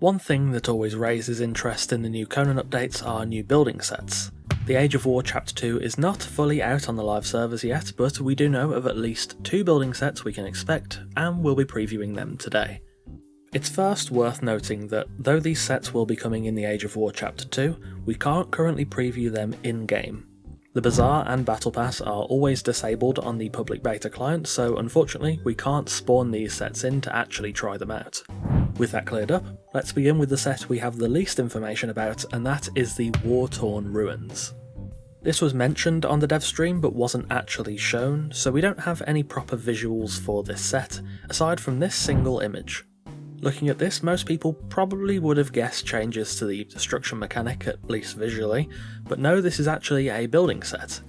One thing that always raises interest in the new Conan updates are new building sets. The Age of War Chapter 2 is not fully out on the live servers yet, but we do know of at least 2 building sets we can expect, and we'll be previewing them today. It's first worth noting that though these sets will be coming in the Age of War Chapter 2, we can't currently preview them in-game. The Bazaar and Battle Pass are always disabled on the public beta client, so unfortunately we can't spawn these sets in to actually try them out. With that cleared up, let's begin with the set we have the least information about, and that is the War-Torn Ruins. This was mentioned on the dev stream but wasn't actually shown, so we don't have any proper visuals for this set, aside from this single image. Looking at this, most people probably would have guessed changes to the destruction mechanic, at least visually, but no, this is actually a building set.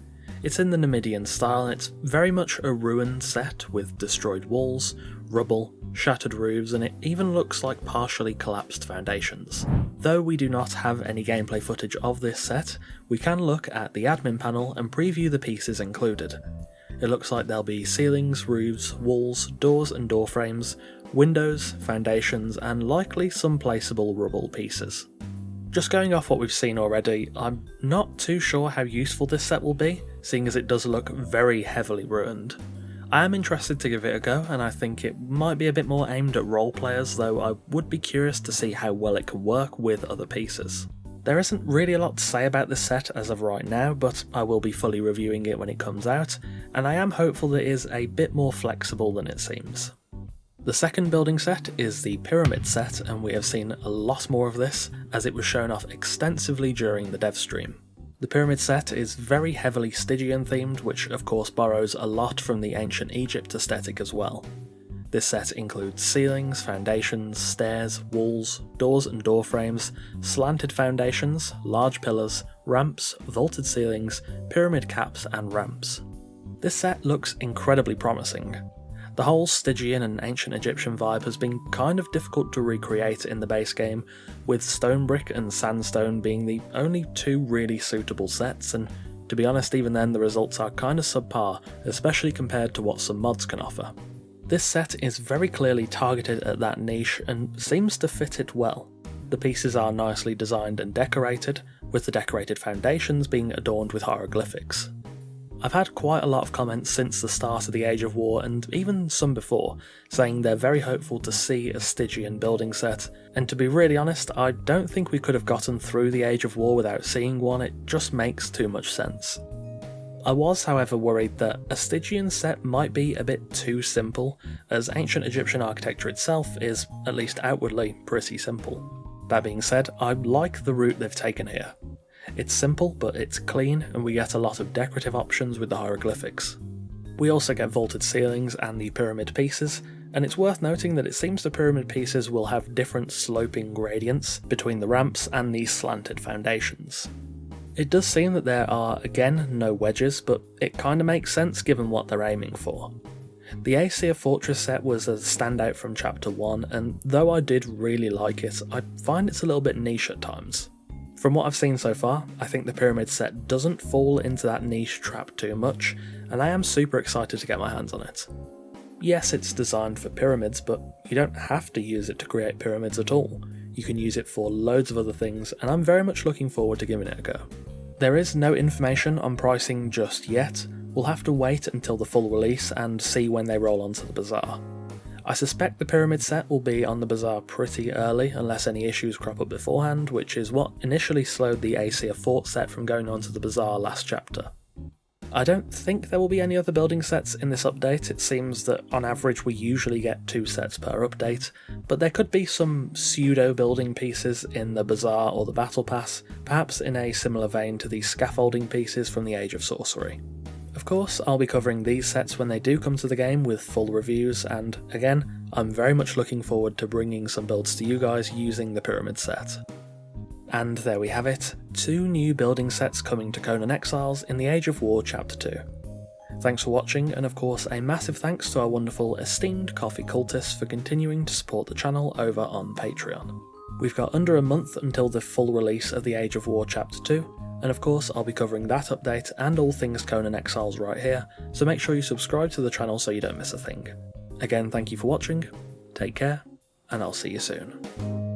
It's in the Numidian style and it's very much a ruined set with destroyed walls, rubble, shattered roofs, and it even looks like partially collapsed foundations. Though we do not have any gameplay footage of this set, we can look at the admin panel and preview the pieces included. It looks like there'll be ceilings, roofs, walls, doors and door frames, windows, foundations, and likely some placeable rubble pieces. Just going off what we've seen already, I'm not too sure how useful this set will be, seeing as it does look very heavily ruined. I am interested to give it a go, and I think it might be a bit more aimed at role players, though I would be curious to see how well it can work with other pieces. There isn't really a lot to say about this set as of right now, but I will be fully reviewing it when it comes out, and I am hopeful that it is a bit more flexible than it seems. The second building set is the Pyramid set, and we have seen a lot more of this, as it was shown off extensively during the dev stream. The Pyramid set is very heavily Stygian themed, which of course borrows a lot from the ancient Egypt aesthetic as well. This set includes ceilings, foundations, stairs, walls, doors and door frames, slanted foundations, large pillars, ramps, vaulted ceilings, pyramid caps and ramps. This set looks incredibly promising. The whole Stygian and ancient Egyptian vibe has been kind of difficult to recreate in the base game, with stone brick and sandstone being the only 2 really suitable sets, and to be honest, even then the results are kinda subpar, especially compared to what some mods can offer. This set is very clearly targeted at that niche and seems to fit it well. The pieces are nicely designed and decorated, with the decorated foundations being adorned with hieroglyphics. I've had quite a lot of comments since the start of the Age of War, and even some before, saying they're very hopeful to see a Stygian building set, and to be really honest, I don't think we could have gotten through the Age of War without seeing one. It just makes too much sense. I was however worried that a Stygian set might be a bit too simple, as ancient Egyptian architecture itself is, at least outwardly, pretty simple. That being said, I like the route they've taken here. It's simple, but it's clean, and we get a lot of decorative options with the hieroglyphics. We also get vaulted ceilings and the pyramid pieces, and it's worth noting that it seems the pyramid pieces will have different sloping gradients between the ramps and these slanted foundations. It does seem that there are, again, no wedges, but it kinda makes sense given what they're aiming for. The Aesir Fortress set was a standout from Chapter 1, and though I did really like it, I find it's a little bit niche at times. From what I've seen so far, I think the Pyramid set doesn't fall into that niche trap too much, and I am super excited to get my hands on it. Yes, it's designed for pyramids, but you don't have to use it to create pyramids at all. You can use it for loads of other things, and I'm very much looking forward to giving it a go. There is no information on pricing just yet. We'll have to wait until the full release and see when they roll onto the Bazaar. I suspect the Pyramid set will be on the Bazaar pretty early unless any issues crop up beforehand, which is what initially slowed the Aesir Fort set from going onto the Bazaar last chapter. I don't think there will be any other building sets in this update. It seems that on average we usually get 2 sets per update, but there could be some pseudo building pieces in the Bazaar or the Battle Pass, perhaps in a similar vein to the scaffolding pieces from the Age of Sorcery. Of course, I'll be covering these sets when they do come to the game with full reviews, and again, I'm very much looking forward to bringing some builds to you guys using the Pyramid set. And there we have it, 2 new building sets coming to Conan Exiles in the Age of War Chapter 2. Thanks for watching, and of course a massive thanks to our wonderful esteemed coffee cultists for continuing to support the channel over on Patreon. We've got under a month until the full release of the Age of War Chapter 2, and of course I'll be covering that update and all things Conan Exiles right here, so make sure you subscribe to the channel so you don't miss a thing. Again, thank you for watching, take care, and I'll see you soon.